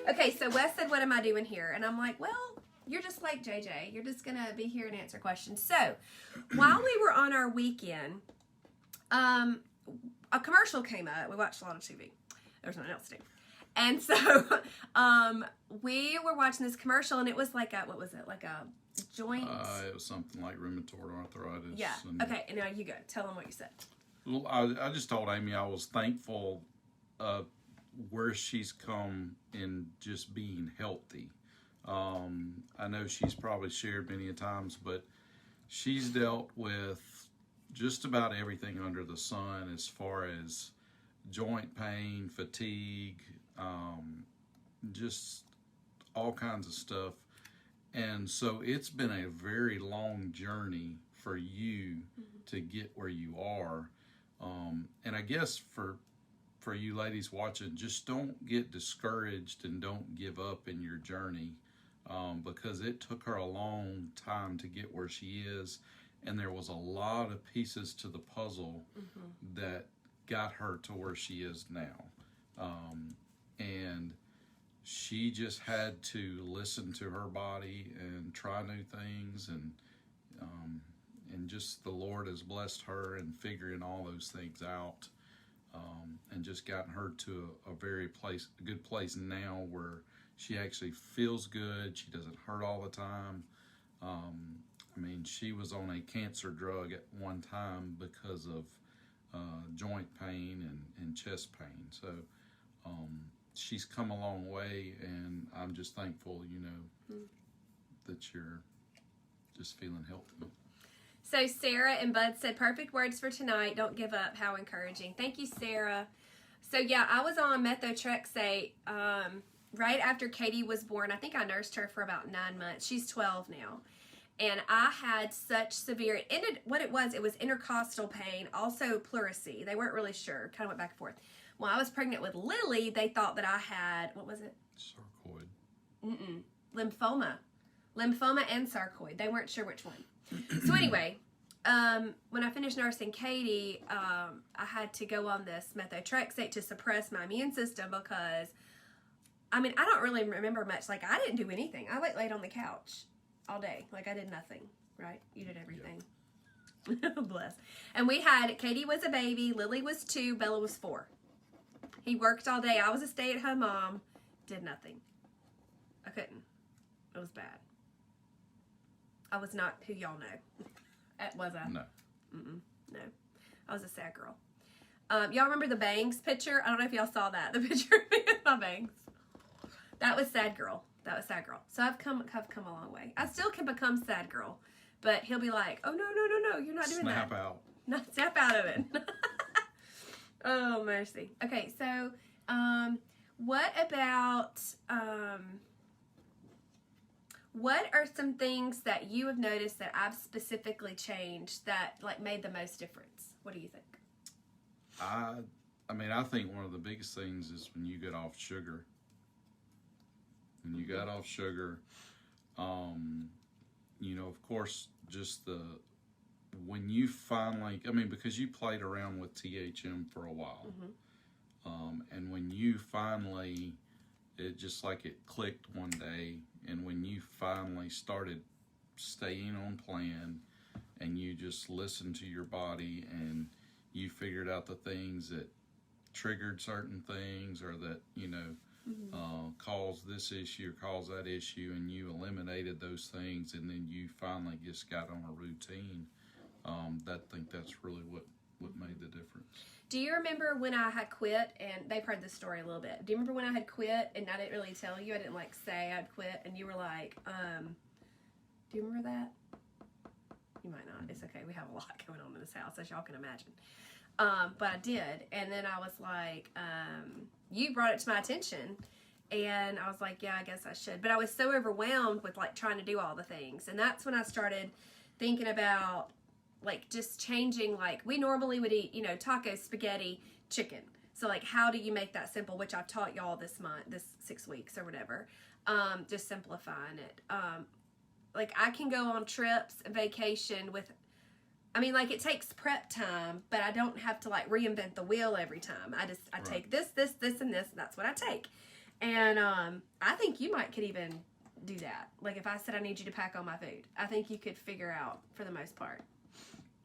Okay, so Wes said, what am I doing here? And I'm like, well, you're just like JJ. You're just going to be here and answer questions. So while we were on our weekend, a commercial came up. We watched a lot of TV. There was nothing else to do. And so we were watching this commercial, and it was like what was it? Like a joint? It was something like rheumatoid arthritis. Yeah. Okay, and now you go. Tell them what you said. Well, I just told Amy I was thankful where she's come in just being healthy. I know she's probably shared many a times, but she's dealt with just about everything under the sun as far as joint pain, fatigue, just all kinds of stuff. And so it's been a very long journey for you to get where you are. And I guess for you ladies watching, just don't get discouraged and don't give up in your journey, because it took her a long time to get where she is. And there was a lot of pieces to the puzzle that got her to where she is now. And she just had to listen to her body and try new things, and just the Lord has blessed her in figuring all those things out, and just gotten her to a good place now where she actually feels good. She doesn't hurt all the time. I mean, she was on a cancer drug at one time because of joint pain and chest pain. So she's come a long way, and I'm just thankful, that you're just feeling healthy. So Sarah and Bud said, perfect words for tonight. Don't give up. How encouraging. Thank you, Sarah. So yeah, I was on methotrexate right after Katie was born. I think I nursed her for about 9 months. She's 12 now. And I had such severe, it was intercostal pain, also pleurisy. They weren't really sure, kind of went back and forth. When I was pregnant with Lily, they thought that I had, what was it? Sarcoid. Lymphoma. Lymphoma and sarcoid. They weren't sure which one. So anyway, when I finished nursing Katie, I had to go on this methotrexate to suppress my immune system because, I don't really remember much. Like, I didn't do anything. I laid on the couch all day. Like, I did nothing, right? You did everything. Yeah. Bless. And Katie was a baby, Lily was 2, Bella was 4. He worked all day. I was a stay-at-home mom, did nothing. I couldn't. It was bad. I was not who y'all know. Was I? No. No. I was a sad girl. Y'all remember the bangs picture? I don't know if y'all saw that. The picture of me with my bangs. That was sad girl. So I've come a long way. I still can become sad girl, but he'll be like, "Oh no, you're not doing that." Snap out. Not snap out of it. Oh mercy. Okay, so what about what are some things that you have noticed that I've specifically changed that made the most difference? What do you think? I think one of the biggest things is when you get off sugar. When you got off sugar, of course, just when you finally, because you played around with THM for a while, and when you finally, it just like it clicked one day, and when you finally started staying on plan, and you just listened to your body, and you figured out the things that triggered certain things, or that, caused this issue or caused that issue, and you eliminated those things, and then you finally just got on a routine. I think that's really what made the difference. Do you remember when I had quit, and they've heard this story a little bit. Do you remember when I had quit and I didn't really tell you? I didn't say I'd quit, and you were like, do you remember that? You might not. It's okay. We have a lot going on in this house, as y'all can imagine. But I did, and then I was like, you brought it to my attention, and I was like, yeah, I guess I should. But I was so overwhelmed with trying to do all the things, and that's when I started thinking about just changing. We normally would eat, tacos, spaghetti, chicken. So how do you make that simple? Which I've taught y'all this 6 weeks or whatever. Just simplifying it. I can go on trips and vacation with. It takes prep time, but I don't have to reinvent the wheel every time. I Right. take this, and this, and that's what I take. And I think you could even do that. Like if I said I need you to pack all my food, I think you could figure out for the most part.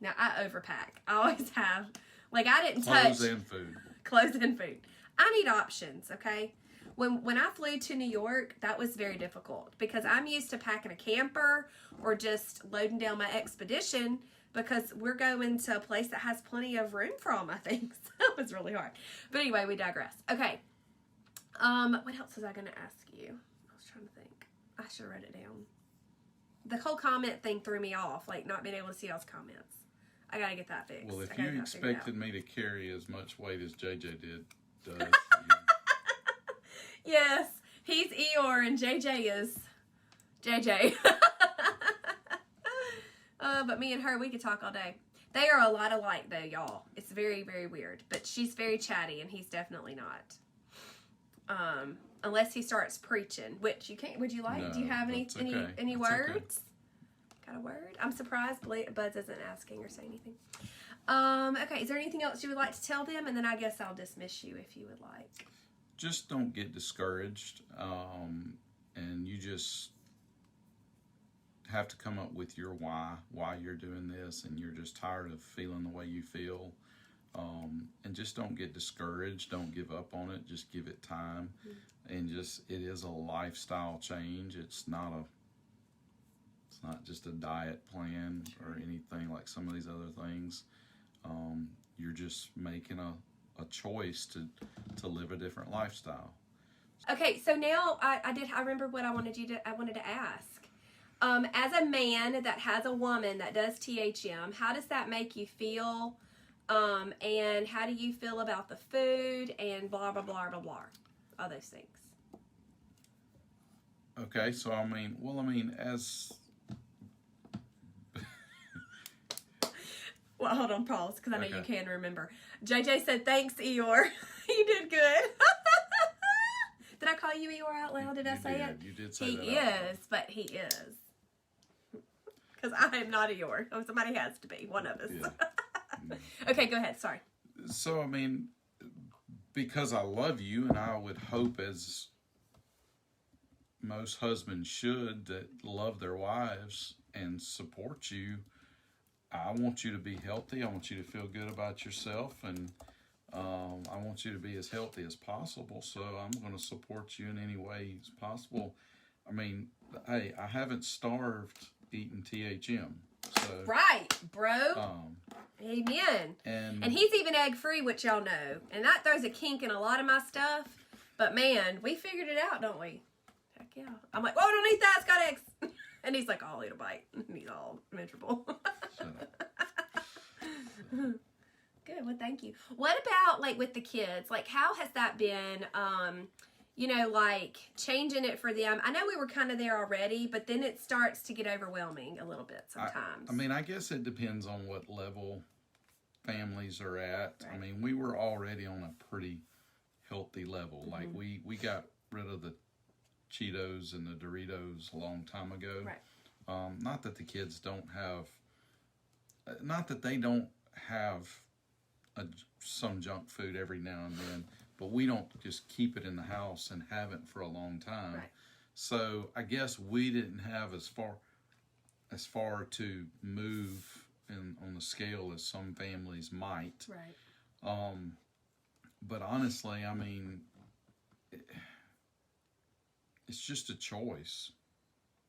Now I overpack. I always have. Like I didn't touch clothes and food. Clothes and food. I need options. Okay. When I flew to New York, that was very difficult because I'm used to packing a camper or just loading down my expedition because we're going to a place that has plenty of room for all my things. That was really hard. But anyway, we digress. Okay. What else was I going to ask you? I was trying to think. I should have wrote it down. The whole comment thing threw me off, like not being able to see y'all's comments. I got to get that fixed. Well, if you expected me to carry as much weight as JJ does. Yes, he's Eeyore and JJ is JJ. But me and her, we could talk all day. They are a lot alike, though, y'all. It's very, very weird. But she's very chatty, and he's definitely not. Unless he starts preaching, which you can't. Would you like? No, do you have any that's words? okay. Got a word? I'm surprised Buzz isn't asking or saying anything. Okay, is there anything else you would like to tell them? And then I guess I'll dismiss you if you would like. Just don't get discouraged, and you just have to come up with your why you're doing this, and you're just tired of feeling the way you feel, and just don't get discouraged. Don't give up on it. Just give it time, and it is a lifestyle change. It's not just a diet plan or anything like some of these other things. You're just making a choice to live a different lifestyle. Okay, so now I remember what I wanted to ask. As a man that has a woman that does THM, how does that make you feel? And how do you feel about the food and blah blah blah blah blah, all those things? Okay, so as well, hold on, pause, because I know Okay. you can remember. JJ said, "Thanks, Eeyore. You did good." Did I call you Eeyore out loud? Did I say it? You did say He that. Out loud. is, but he is. Because I am not Eeyore. Oh, somebody has to be. One of us. Yeah. Okay, go ahead. Sorry. So, because I love you, and I would hope, as most husbands should, that love their wives and support you, I want you to be healthy. I want you to feel good about yourself, and I want you to be as healthy as possible. So I'm going to support you in any way as possible. Hey, I haven't starved eating THM. So, Right, bro. Amen. And he's even egg-free, which y'all know. And that throws a kink in a lot of my stuff. But, man, we figured it out, don't we? Heck yeah. I'm like, oh, don't eat that. It's got eggs. And he's like, I'll eat a bite. And he's all miserable. Good. Well, thank you. What about, like, with the kids? Like, how has that been, like, changing it for them? I know we were kind of there already, but then it starts to get overwhelming a little bit sometimes. I guess it depends on what level families are at. Right. We were already on a pretty healthy level. Mm-hmm. Like, we got rid of the Cheetos and the Doritos a long time ago. Right. Not that the kids don't have, not that they don't have some junk food every now and then, but we don't just keep it in the house and haven't for a long time. Right. So I guess we didn't have as far to move on the scale as some families might. Right. But honestly, it's just a choice.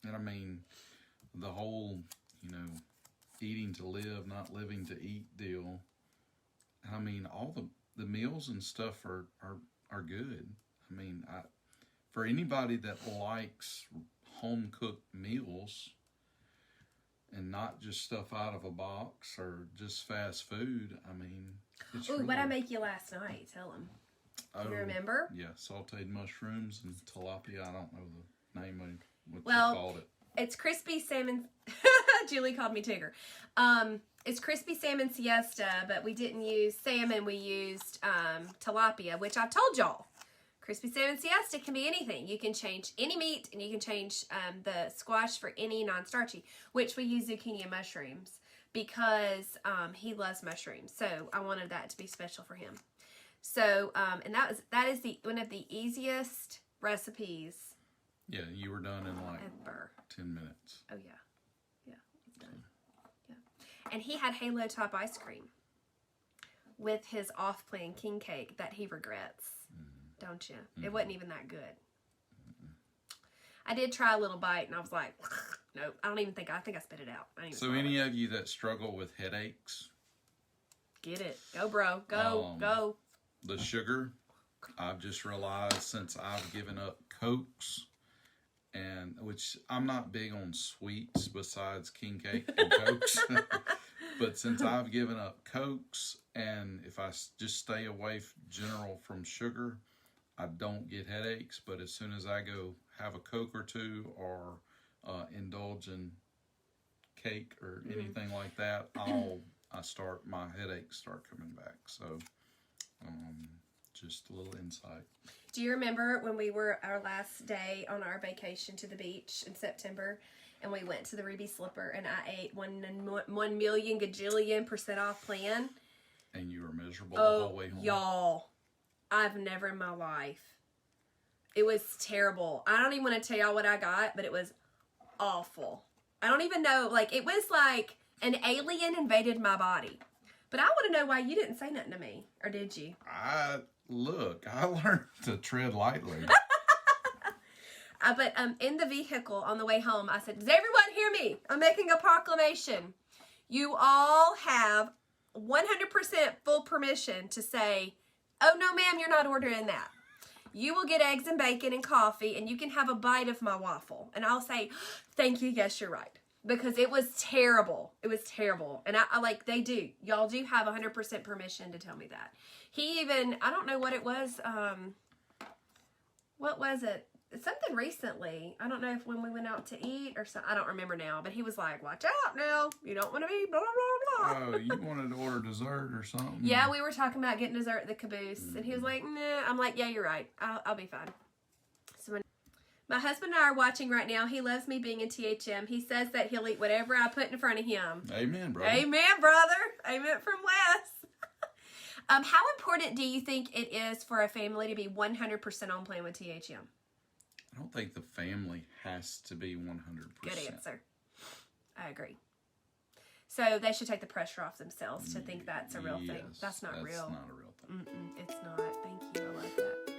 And the whole, eating to live, not living to eat deal. All the meals and stuff are good. For anybody that likes home cooked meals and not just stuff out of a box or just fast food, it's Ooh, really... what'd I make you last night? Tell them. Do you remember? Yeah, sauteed mushrooms and tilapia. I don't know the name of what Well, you called it. It's crispy salmon. Julie called me Tigger. It's crispy salmon siesta, but we didn't use salmon. We used tilapia, which I've told y'all. Crispy salmon siesta can be anything. You can change any meat, and you can change the squash for any non-starchy, which we use zucchini and mushrooms because he loves mushrooms. So I wanted that to be special for him. So, and that is one of the easiest recipes Yeah, you were done in like ever. 10 minutes. Oh, yeah. Yeah, it's done. Yeah. And he had Halo Top ice cream with his off-plan king cake that he regrets. Don't you? It wasn't even that good. I did try a little bite, and I was like, nope. I think I spit it out. So any of you that struggle with headaches, get it. Go, bro. Go. Go. The sugar, I've just realized since I've given up Cokes, and which I'm not big on sweets besides king cake and Cokes, but since I've given up Cokes, and if I just stay away general from sugar, I don't get headaches. But as soon as I go have a Coke or two or indulge in cake or anything like that, my headaches start coming back. So just a little insight. Do you remember when we were our last day on our vacation to the beach in September, and we went to the Ruby Slipper, and I ate 1,000,000 gajillion % off plan? And you were miserable the whole way home. Y'all, I've never in my life. It was terrible. I don't even want to tell y'all what I got, but it was awful. I don't even know. Like, it was like an alien invaded my body. But I want to know why you didn't say nothing to me. Or did you? I learned to tread lightly. But in the vehicle on the way home, I said, does everyone hear me? I'm making a proclamation. You all have 100% full permission to say, oh, no, ma'am, you're not ordering that. You will get eggs and bacon and coffee, and you can have a bite of my waffle. And I'll say, thank you, yes, you're right. Because it was terrible. It was terrible. And I like, they do. Y'all do have 100% permission to tell me that. He even, I don't know what it was. What was it? Something recently. I don't know if when we went out to eat or something. I don't remember now. But he was like, watch out now. You don't want to be blah, blah, blah. Oh, you wanted to order dessert or something? Yeah, we were talking about getting dessert at the Caboose. And he was like, nah. I'm like, yeah, you're right. I'll be fine. So my husband and I are watching right now. He loves me being in THM. He says that he'll eat whatever I put in front of him. Amen, brother. Amen, brother. Amen from Wes. How important do you think it is for a family to be 100% on plan with THM? I don't think the family has to be 100%. Good answer. I agree. So they should take the pressure off themselves to think that's a real thing. That's not real. That's not a real thing. It's not. Thank you. I love that.